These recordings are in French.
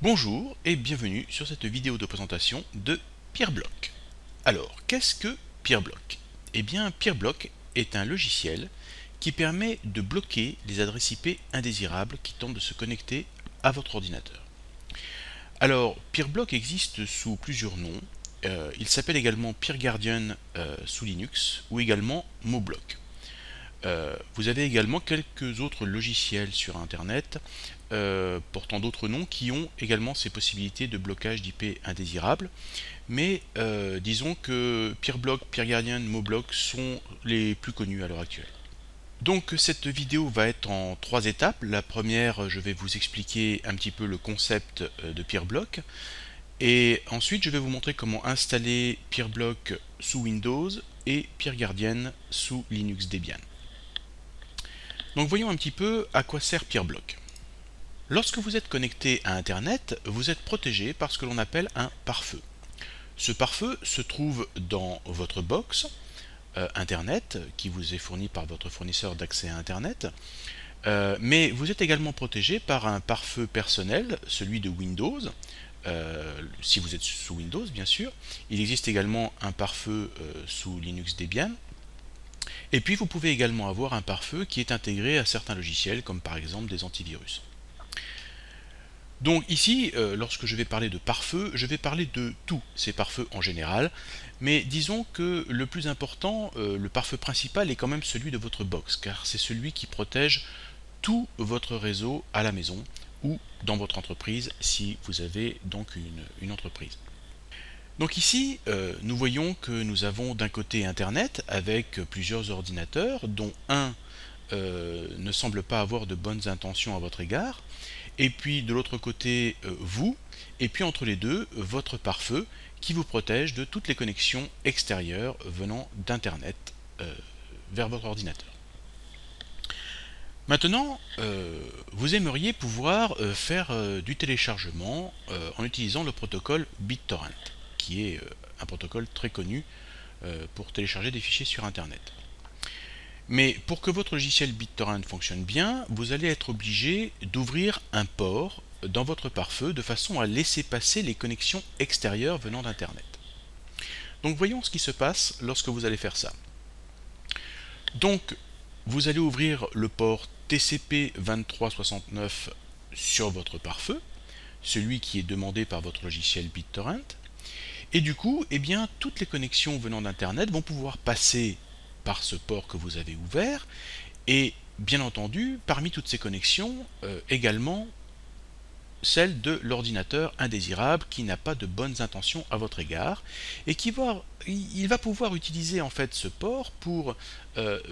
Bonjour et bienvenue sur cette vidéo de présentation de Peerblock. Alors, qu'est-ce que Peerblock? Eh bien, Peerblock est un logiciel qui permet de bloquer les adresses IP indésirables qui tentent de se connecter à votre ordinateur. Alors, Peerblock existe sous plusieurs noms. Il s'appelle également PeerGuardian sous Linux ou également Moblock. Vous avez également quelques autres logiciels sur Internet portant d'autres noms qui ont également ces possibilités de blocage d'IP indésirables. Mais disons que Peerblock, PeerGuardian, Moblock sont les plus connus à l'heure actuelle. Donc cette vidéo va être en 3 étapes. La première, je vais vous expliquer un petit peu le concept de Peerblock. Et ensuite, je vais vous montrer comment installer Peerblock sous Windows et PeerGuardian sous Linux Debian. Donc voyons un petit peu à quoi sert Peerblock. Lorsque vous êtes connecté à Internet, vous êtes protégé par ce que l'on appelle un pare-feu. Ce pare-feu se trouve dans votre box Internet, qui vous est fourni par votre fournisseur d'accès à Internet, mais vous êtes également protégé par un pare-feu personnel, celui de Windows, si vous êtes sous Windows bien sûr. Il existe également un pare-feu sous Linux Debian. Et puis vous pouvez également avoir un pare-feu qui est intégré à certains logiciels, comme par exemple des antivirus. Donc ici, lorsque je vais parler de pare-feu, je vais parler de tous ces pare-feux en général, mais disons que le plus important, le pare-feu principal est quand même celui de votre box, car c'est celui qui protège tout votre réseau à la maison ou dans votre entreprise si vous avez donc une entreprise. Donc ici, nous voyons que nous avons d'un côté Internet avec plusieurs ordinateurs, dont un ne semble pas avoir de bonnes intentions à votre égard, et puis de l'autre côté vous, et puis entre les deux votre pare-feu qui vous protège de toutes les connexions extérieures venant d'Internet vers votre ordinateur. Maintenant, vous aimeriez pouvoir faire du téléchargement en utilisant le protocole BitTorrent, qui est un protocole très connu pour télécharger des fichiers sur Internet. Mais pour que votre logiciel BitTorrent fonctionne bien, vous allez être obligé d'ouvrir un port dans votre pare-feu de façon à laisser passer les connexions extérieures venant d'Internet. Donc voyons ce qui se passe lorsque vous allez faire ça. Donc vous allez ouvrir le port TCP/2369 sur votre pare-feu, celui qui est demandé par votre logiciel BitTorrent, et du coup, eh bien, toutes les connexions venant d'Internet vont pouvoir passer par ce port que vous avez ouvert, et bien entendu, parmi toutes ces connexions, également celle de l'ordinateur indésirable qui n'a pas de bonnes intentions à votre égard et il va pouvoir utiliser en fait ce port pour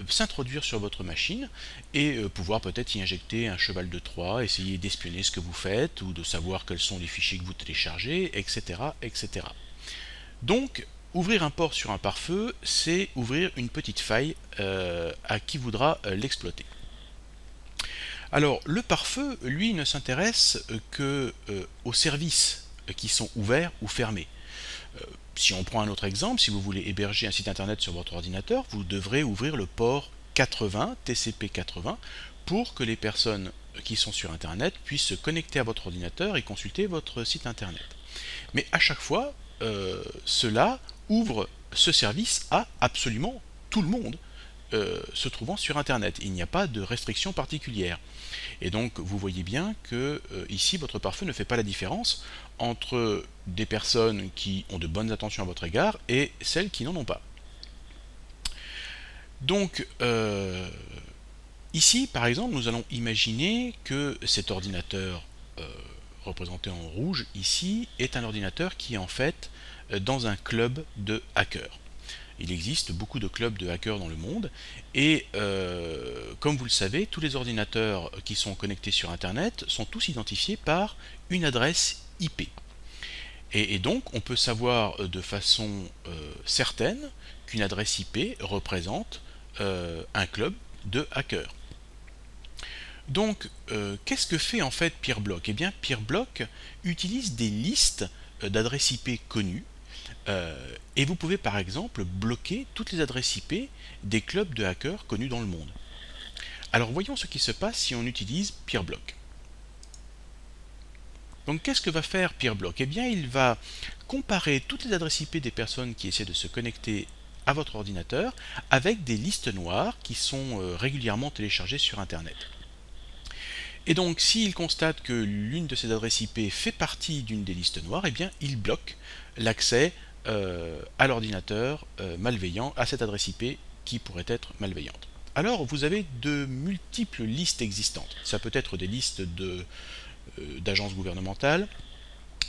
s'introduire sur votre machine et pouvoir peut-être y injecter un cheval de Troie, essayer d'espionner ce que vous faites ou de savoir quels sont les fichiers que vous téléchargez, etc. etc. Donc ouvrir un port sur un pare-feu, c'est ouvrir une petite faille à qui voudra l'exploiter. Alors, le pare-feu, lui, ne s'intéresse que aux services qui sont ouverts ou fermés. Si on prend un autre exemple, si vous voulez héberger un site internet sur votre ordinateur, vous devrez ouvrir le port 80, TCP 80, pour que les personnes qui sont sur internet puissent se connecter à votre ordinateur et consulter votre site internet. Mais à chaque fois, cela ouvre ce service à absolument tout le monde se trouvant sur internet. Il n'y a pas de restriction particulière. Et donc vous voyez bien que ici votre pare-feu ne fait pas la différence entre des personnes qui ont de bonnes intentions à votre égard et celles qui n'en ont pas. Donc ici par exemple nous allons imaginer que cet ordinateur représenté en rouge ici est un ordinateur qui est en fait dans un club de hackers. Il existe beaucoup de clubs de hackers dans le monde et comme vous le savez, tous les ordinateurs qui sont connectés sur Internet sont tous identifiés par une adresse IP. Et donc on peut savoir de façon certaine qu'une adresse IP représente un club de hackers. Donc qu'est-ce que fait en fait Peerblock? Eh bien Peerblock utilise des listes d'adresses IP connues. Et vous pouvez par exemple bloquer toutes les adresses IP des clubs de hackers connus dans le monde. Alors voyons ce qui se passe si on utilise Peerblock. Donc qu'est-ce que va faire Peerblock? Eh bien il va comparer toutes les adresses IP des personnes qui essaient de se connecter à votre ordinateur avec des listes noires qui sont régulièrement téléchargées sur Internet. Et donc s'il constate que l'une de ces adresses IP fait partie d'une des listes noires, eh bien il bloque l'accès à l'ordinateur malveillant, à cette adresse IP qui pourrait être malveillante. Alors vous avez de multiples listes existantes. Ça peut être des listes d'agences gouvernementales,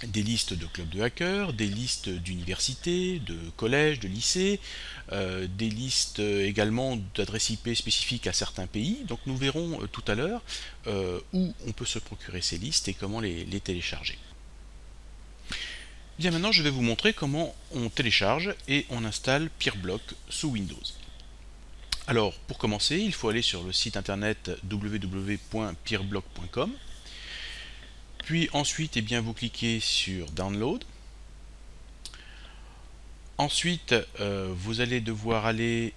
des listes de clubs de hackers, des listes d'universités, de collèges, de lycées, des listes également d'adresses IP spécifiques à certains pays. Donc nous verrons tout à l'heure où on peut se procurer ces listes et comment les télécharger. Bien, maintenant je vais vous montrer comment on télécharge et on installe Peerblock sous Windows. Alors pour commencer, il faut aller sur le site internet www.peerblock.com. Puis ensuite, eh bien, vous cliquez sur Download. Ensuite, vous allez devoir aller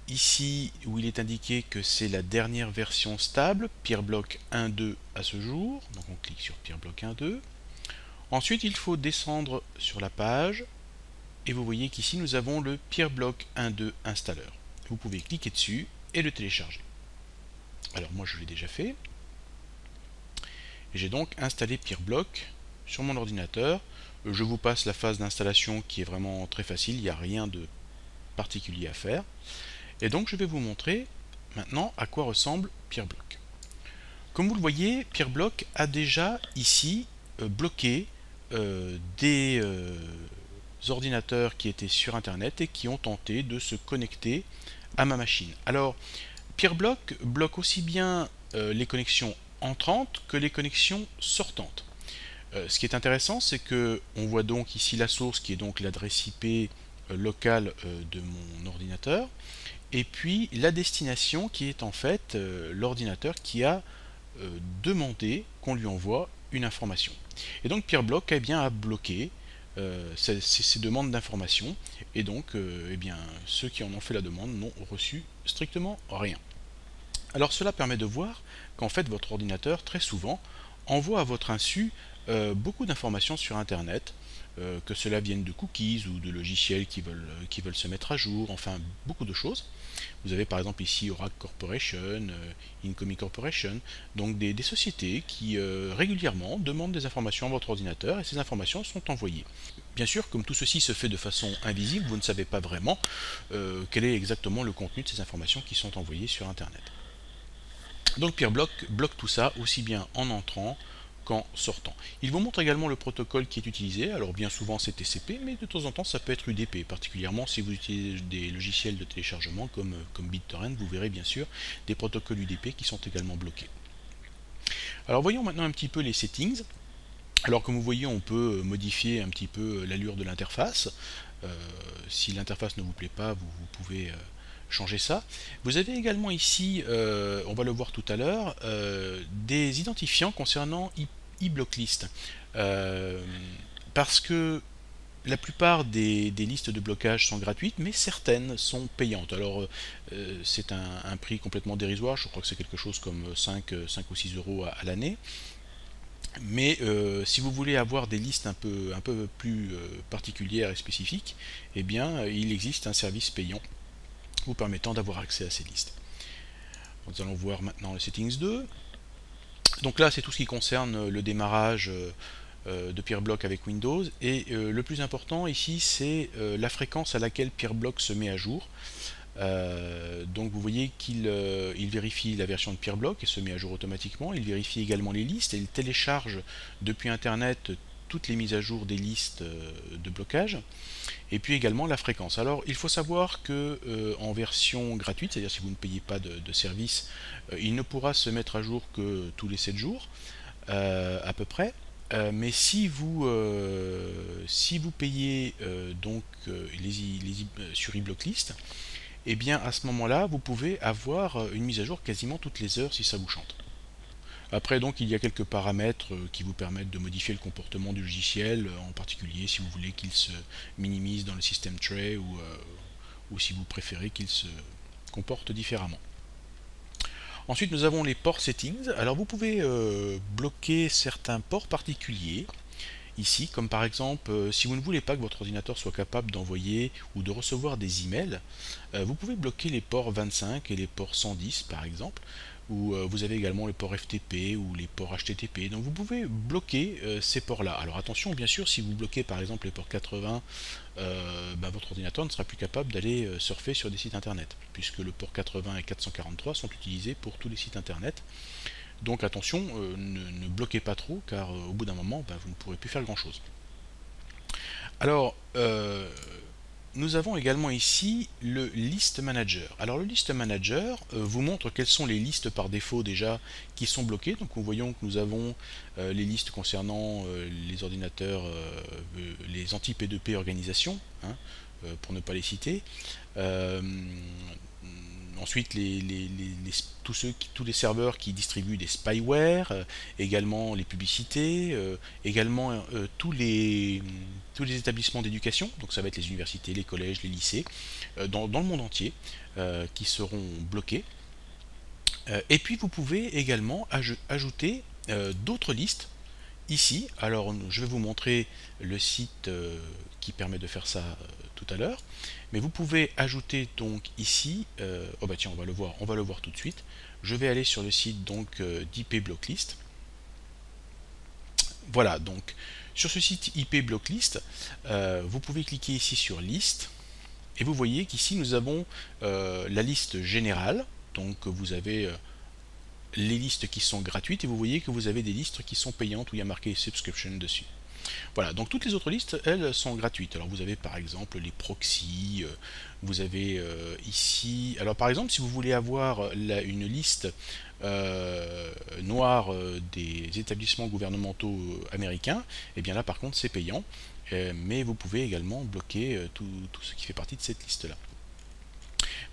ici où il est indiqué que c'est la dernière version stable, Peerblock 1.2 à ce jour. Donc on clique sur Peerblock 1.2. Ensuite, il faut descendre sur la page et vous voyez qu'ici nous avons le Peerblock 1.2 installeur. Vous pouvez cliquer dessus et le télécharger. Alors moi je l'ai déjà fait. J'ai donc installé Peerblock sur mon ordinateur. Je vous passe la phase d'installation qui est vraiment très facile, il n'y a rien de particulier à faire. Et donc je vais vous montrer maintenant à quoi ressemble Peerblock. Comme vous le voyez, Peerblock a déjà ici bloqué des ordinateurs qui étaient sur Internet et qui ont tenté de se connecter à ma machine. Alors, Peerblock bloque aussi bien les connexions entrantes que les connexions sortantes. Ce qui est intéressant, c'est que on voit donc ici la source qui est donc l'adresse IP locale de mon ordinateur, et puis la destination qui est en fait l'ordinateur qui a demandé qu'on lui envoie une information. Et donc Peerblock eh bien, a bloqué ces demandes d'information, et donc eh bien, ceux qui en ont fait la demande n'ont reçu strictement rien. Alors cela permet de voir qu'en fait votre ordinateur très souvent envoie à votre insu beaucoup d'informations sur Internet, que cela vienne de cookies ou de logiciels qui veulent se mettre à jour, enfin beaucoup de choses. Vous avez par exemple ici Oracle Corporation, Incoming Corporation, donc des sociétés qui régulièrement demandent des informations à votre ordinateur et ces informations sont envoyées. Bien sûr, comme tout ceci se fait de façon invisible, vous ne savez pas vraiment quel est exactement le contenu de ces informations qui sont envoyées sur Internet. Donc Peerblock bloque tout ça aussi bien en entrant qu'en sortant. Il vous montre également le protocole qui est utilisé, alors bien souvent c'est TCP, mais de temps en temps ça peut être UDP, particulièrement si vous utilisez des logiciels de téléchargement comme BitTorrent, vous verrez bien sûr des protocoles UDP qui sont également bloqués. Alors voyons maintenant un petit peu les settings. Alors comme vous voyez, on peut modifier un petit peu l'allure de l'interface. Si l'interface ne vous plaît pas, vous pouvez changer ça. Vous avez également ici, on va le voir tout à l'heure, des identifiants concernant eBlocklist. Parce que la plupart des listes de blocage sont gratuites, mais certaines sont payantes. Alors c'est un prix complètement dérisoire, je crois que c'est quelque chose comme 5 ou 6 euros à l'année. Mais si vous voulez avoir des listes un peu plus particulières et spécifiques, eh bien il existe un service payant vous permettant d'avoir accès à ces listes. Nous allons voir maintenant le Settings 2. Donc là c'est tout ce qui concerne le démarrage de Peerblock avec Windows, et le plus important ici c'est la fréquence à laquelle Peerblock se met à jour. Donc vous voyez qu'il vérifie la version de Peerblock et se met à jour automatiquement. Il vérifie également les listes et il télécharge depuis Internet toutes les mises à jour des listes de blocage, et puis également la fréquence. Alors il faut savoir que en version gratuite, c'est-à-dire si vous ne payez pas de service, il ne pourra se mettre à jour que tous les 7 jours à peu près. Mais si vous payez donc sur eBlocklist, et bien à ce moment-là, vous pouvez avoir une mise à jour quasiment toutes les heures si ça vous chante. Après donc il y a quelques paramètres qui vous permettent de modifier le comportement du logiciel, en particulier si vous voulez qu'il se minimise dans le système tray ou si vous préférez qu'il se comporte différemment. Ensuite, nous avons les port settings. Alors, vous pouvez bloquer certains ports particuliers ici, comme par exemple, si vous ne voulez pas que votre ordinateur soit capable d'envoyer ou de recevoir des emails, vous pouvez bloquer les ports 25 et les ports 110 par exemple, ou vous avez également les ports FTP ou les ports HTTP, donc vous pouvez bloquer ces ports là. Alors attention, bien sûr, si vous bloquez par exemple les ports 80, votre ordinateur ne sera plus capable d'aller surfer sur des sites internet, puisque le port 80 et 443 sont utilisés pour tous les sites internet. Donc attention, ne bloquez pas trop, car au bout d'un moment, vous ne pourrez plus faire grand chose. Alors, nous avons également ici le List Manager. Alors le List Manager vous montre quelles sont les listes par défaut déjà qui sont bloquées. Donc nous voyons que nous avons les listes concernant les ordinateurs, les anti-P2P organisations, hein, pour ne pas les citer. Ensuite, tous les serveurs qui distribuent des spyware, également les publicités, également tous les établissements d'éducation, donc ça va être les universités, les collèges, les lycées, dans le monde entier, qui seront bloqués. Et puis vous pouvez également ajouter d'autres listes ici. Alors je vais vous montrer le site qui permet de faire ça tout à l'heure, mais vous pouvez ajouter donc ici, oh bah tiens, on va le voir tout de suite. Je vais aller sur le site donc d'IP Blocklist. Voilà, donc sur ce site IP Blocklist, vous pouvez cliquer ici sur liste, et vous voyez qu'ici nous avons la liste générale. Donc vous avez les listes qui sont gratuites, et vous voyez que vous avez des listes qui sont payantes où il y a marqué subscription dessus. Voilà, donc toutes les autres listes, elles, sont gratuites. Alors vous avez par exemple les proxys, vous avez ici... Alors par exemple, si vous voulez avoir une liste noire des établissements gouvernementaux américains, et bien là par contre c'est payant, mais vous pouvez également bloquer tout ce qui fait partie de cette liste-là.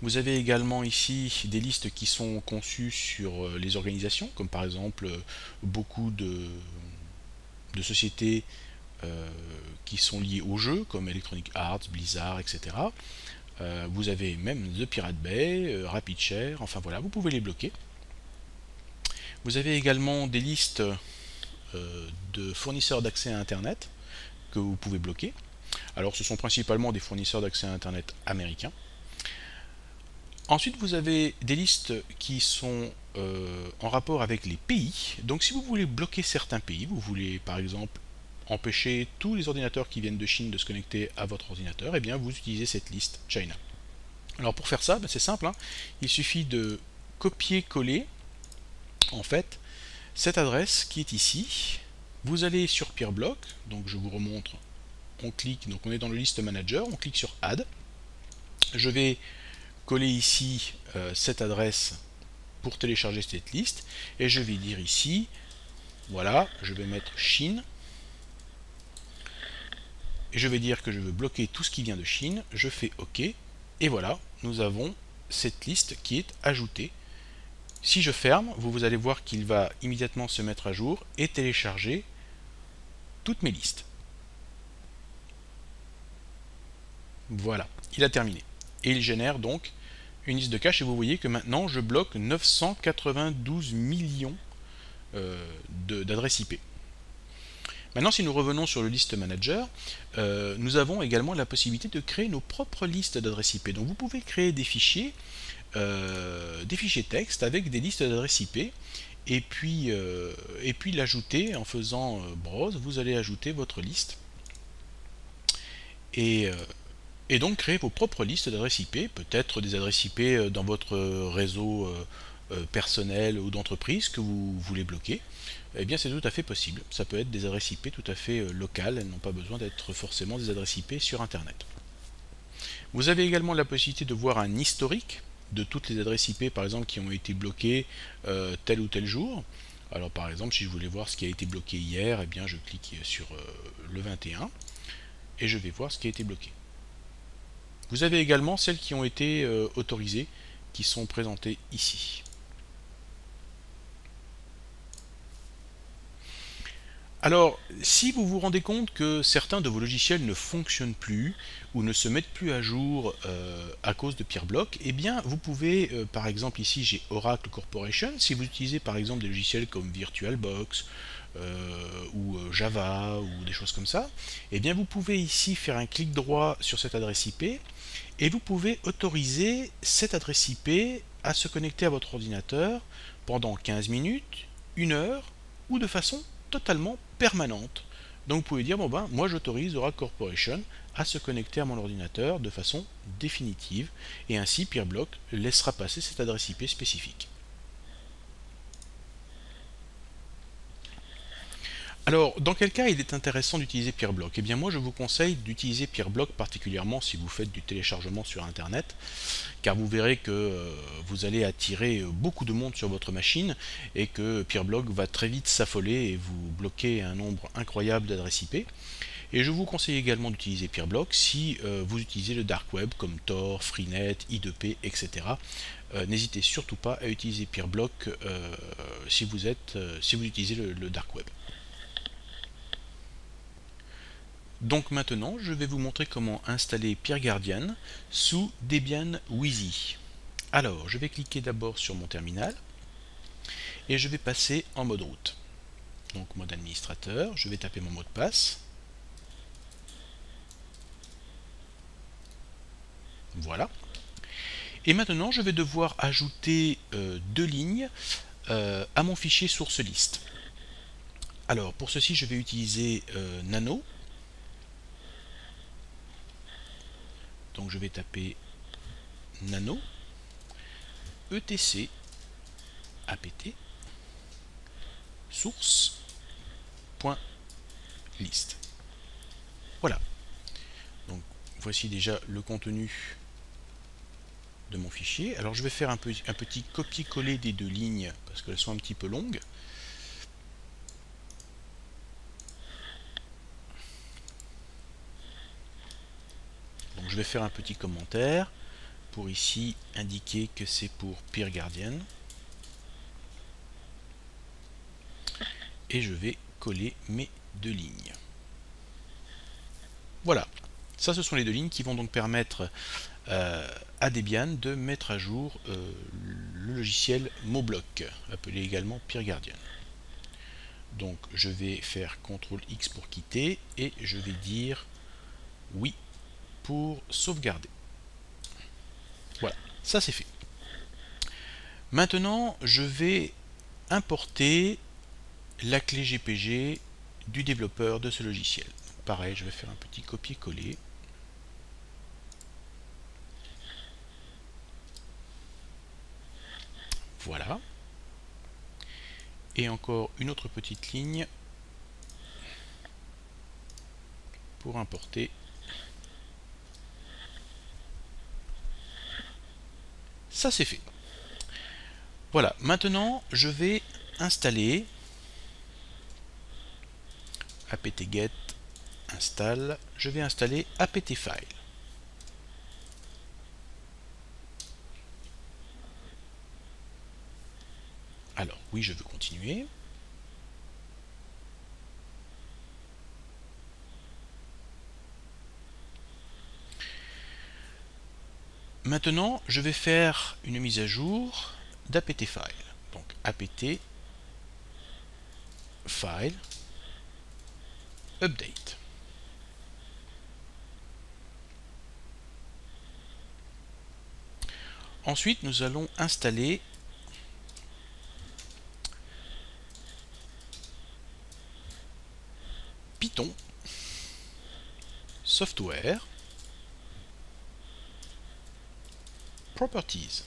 Vous avez également ici des listes qui sont conçues sur les organisations, comme par exemple beaucoup de sociétés qui sont liées aux jeux, comme Electronic Arts, Blizzard, etc. Vous avez même The Pirate Bay, RapidShare, enfin voilà, vous pouvez les bloquer. Vous avez également des listes de fournisseurs d'accès à Internet que vous pouvez bloquer. Alors ce sont principalement des fournisseurs d'accès à Internet américains. Ensuite, vous avez des listes qui sont en rapport avec les pays. Donc si vous voulez bloquer certains pays, vous voulez par exemple empêcher tous les ordinateurs qui viennent de Chine de se connecter à votre ordinateur, et bien vous utilisez cette liste China. Alors pour faire ça, c'est simple, hein. Il suffit de copier-coller en fait cette adresse qui est ici. Vous allez sur Peerblock, donc je vous remontre, on clique, donc on est dans le list manager, on clique sur Add. Je vais coller ici cette adresse pour télécharger cette liste, et je vais dire ici, voilà, je vais mettre Chine, et je vais dire que je veux bloquer tout ce qui vient de Chine, je fais OK, et voilà, nous avons cette liste qui est ajoutée. Si je ferme, vous allez voir qu'il va immédiatement se mettre à jour et télécharger toutes mes listes. Voilà, il a terminé. Et il génère donc une liste de cache, et vous voyez que maintenant je bloque 992 millions d'adresses IP. Maintenant, si nous revenons sur le list manager, nous avons également la possibilité de créer nos propres listes d'adresses IP. Donc vous pouvez créer des fichiers texte avec des listes d'adresses IP, et puis l'ajouter en faisant browse. Vous allez ajouter votre liste et donc créer vos propres listes d'adresses IP, peut-être des adresses IP dans votre réseau personnel ou d'entreprise que vous voulez bloquer. Eh bien c'est tout à fait possible. Ça peut être des adresses IP tout à fait locales, elles n'ont pas besoin d'être forcément des adresses IP sur Internet. Vous avez également la possibilité de voir un historique de toutes les adresses IP par exemple qui ont été bloquées tel ou tel jour. Alors par exemple, si je voulais voir ce qui a été bloqué hier, eh bien je clique sur le 21 et je vais voir ce qui a été bloqué. Vous avez également celles qui ont été autorisées, qui sont présentées ici. Alors, si vous vous rendez compte que certains de vos logiciels ne fonctionnent plus ou ne se mettent plus à jour à cause de Peerblock, eh bien vous pouvez, par exemple ici j'ai Oracle Corporation, si vous utilisez par exemple des logiciels comme VirtualBox ou Java ou des choses comme ça, eh bien vous pouvez ici faire un clic droit sur cette adresse IP et vous pouvez autoriser cette adresse IP à se connecter à votre ordinateur pendant 15 minutes, 1 heure ou de façon totalement permanente. Donc vous pouvez dire, bon ben, moi j'autorise Oracle Corporation à se connecter à mon ordinateur de façon définitive, et ainsi Peerblock laissera passer cette adresse IP spécifique. Alors, dans quel cas il est intéressant d'utiliser Peerblock? Eh bien moi je vous conseille d'utiliser Peerblock particulièrement si vous faites du téléchargement sur Internet, car vous verrez que vous allez attirer beaucoup de monde sur votre machine et que Peerblock va très vite s'affoler et vous bloquer un nombre incroyable d'adresses IP. Et je vous conseille également d'utiliser Peerblock si vous utilisez le dark web comme Tor, Freenet, I2P, etc. N'hésitez surtout pas à utiliser Peerblock si vous utilisez le dark web. Donc maintenant, je vais vous montrer comment installer PeerGuardian sous Debian Wheezy. Alors, je vais cliquer d'abord sur mon terminal et je vais passer en mode route. Donc mode administrateur, je vais taper mon mot de passe. Voilà. Et maintenant, je vais devoir ajouter 2 lignes à mon fichier source liste. Alors, pour ceci, je vais utiliser Nano. Donc je vais taper nano etc apt source.list. Voilà. Donc voici déjà le contenu de mon fichier. Alors je vais faire un petit copier-coller des 2 lignes parce qu'elles sont un petit peu longues. Donc je vais faire un petit commentaire pour ici indiquer que c'est pour PeerGuardian. Et je vais coller mes 2 lignes. Voilà. Ça, ce sont les 2 lignes qui vont donc permettre à Debian de mettre à jour le logiciel Moblock, appelé également PeerGuardian. Donc je vais faire CTRL X pour quitter et je vais dire oui pour sauvegarder. Voilà, ça c'est fait. Maintenant, je vais importer la clé GPG du développeur de ce logiciel. Pareil, je vais faire un petit copier-coller. Voilà. Et encore une autre petite ligne pour importer. Ça c'est fait. Voilà, maintenant je vais installer apt-get install, je vais installer apt-file. Alors oui, je veux continuer. Maintenant, je vais faire une mise à jour d'apt-file. Donc apt file update. Ensuite, nous allons installer Python Software Properties.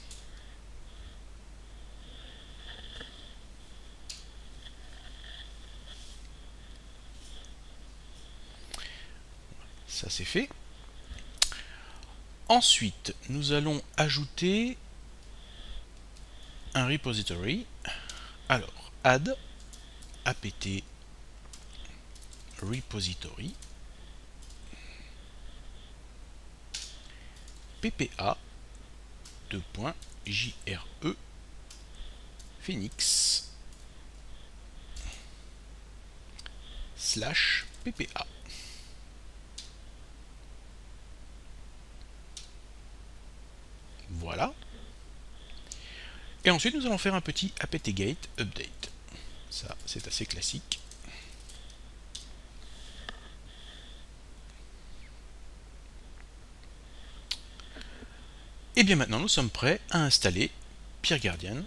Ça c'est fait. Ensuite, nous allons ajouter un repository. Alors, add apt repository ppa .jre Phoenix. /ppa. Voilà. Et ensuite, nous allons faire un petit apt-get update. Ça, c'est assez classique. Et bien maintenant, nous sommes prêts à installer PeerGuardian.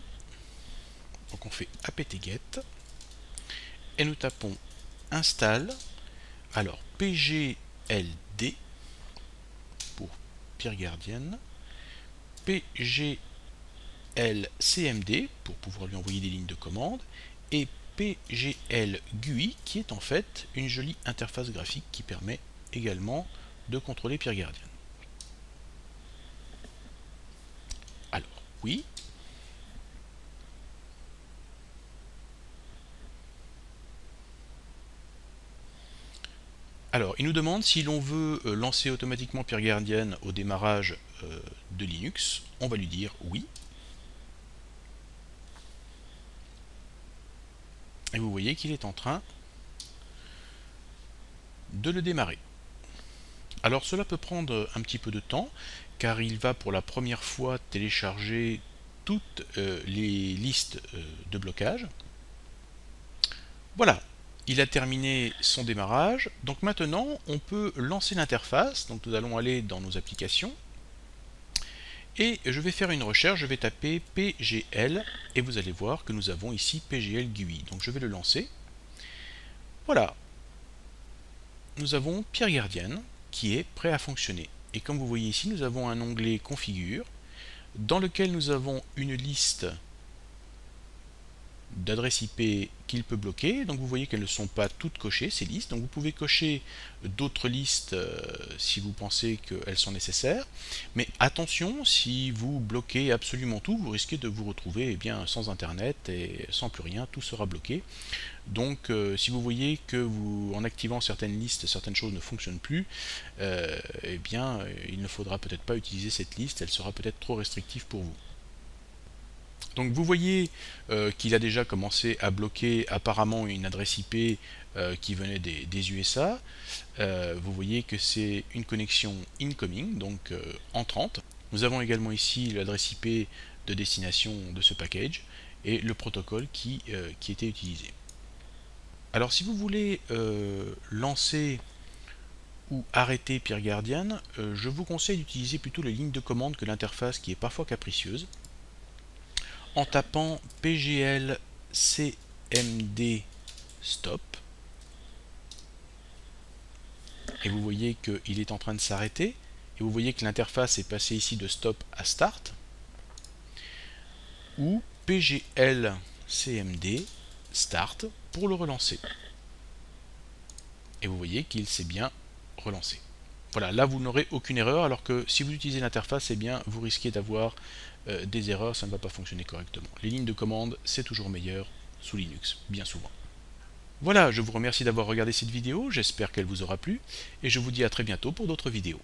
Donc on fait apt-get et nous tapons install. Alors pgld pour PeerGuardian, pglcmd pour pouvoir lui envoyer des lignes de commande, et pglgui qui est en fait une jolie interface graphique qui permet également de contrôler PeerGuardian. Alors oui. Alors, il nous demande si l'on veut lancer automatiquement PeerGuardian au démarrage de Linux. On va lui dire oui. Et vous voyez qu'il est en train de le démarrer. Alors, cela peut prendre un petit peu de temps, car il va pour la première fois télécharger toutes les listes de blocage. Voilà. Il a terminé son démarrage, donc maintenant on peut lancer l'interface. Donc nous allons aller dans nos applications et je vais faire une recherche, je vais taper PGL et vous allez voir que nous avons ici PGL GUI. Donc je vais le lancer. Voilà, nous avons PeerGuardian qui est prêt à fonctionner. Et comme vous voyez ici, nous avons un onglet configure dans lequel nous avons une liste d'adresses IP qu'il peut bloquer. Donc vous voyez qu'elles ne sont pas toutes cochées, ces listes. Donc vous pouvez cocher d'autres listes si vous pensez qu'elles sont nécessaires. Mais attention, si vous bloquez absolument tout, vous risquez de vous retrouver bien, sans Internet et sans plus rien, tout sera bloqué. Donc si vous voyez que en activant certaines listes, certaines choses ne fonctionnent plus, eh bien il ne faudra peut-être pas utiliser cette liste, elle sera peut-être trop restrictive pour vous. Donc vous voyez qu'il a déjà commencé à bloquer apparemment une adresse IP qui venait des USA. Vous voyez que c'est une connexion incoming, donc entrante. Nous avons également ici l'adresse IP de destination de ce package et le protocole qui était utilisé. Alors si vous voulez lancer ou arrêter PeerGuardian, je vous conseille d'utiliser plutôt les lignes de commande que l'interface qui est parfois capricieuse. En tapant pglcmd stop, et vous voyez qu'il est en train de s'arrêter, et vous voyez que l'interface est passée ici de stop à start, ou pglcmd start pour le relancer. Et vous voyez qu'il s'est bien relancé. Voilà, là vous n'aurez aucune erreur, alors que si vous utilisez l'interface, eh bien vous risquez d'avoir des erreurs, ça ne va pas fonctionner correctement. Les lignes de commande, c'est toujours meilleur sous Linux, bien souvent. Voilà, je vous remercie d'avoir regardé cette vidéo, j'espère qu'elle vous aura plu, et je vous dis à très bientôt pour d'autres vidéos.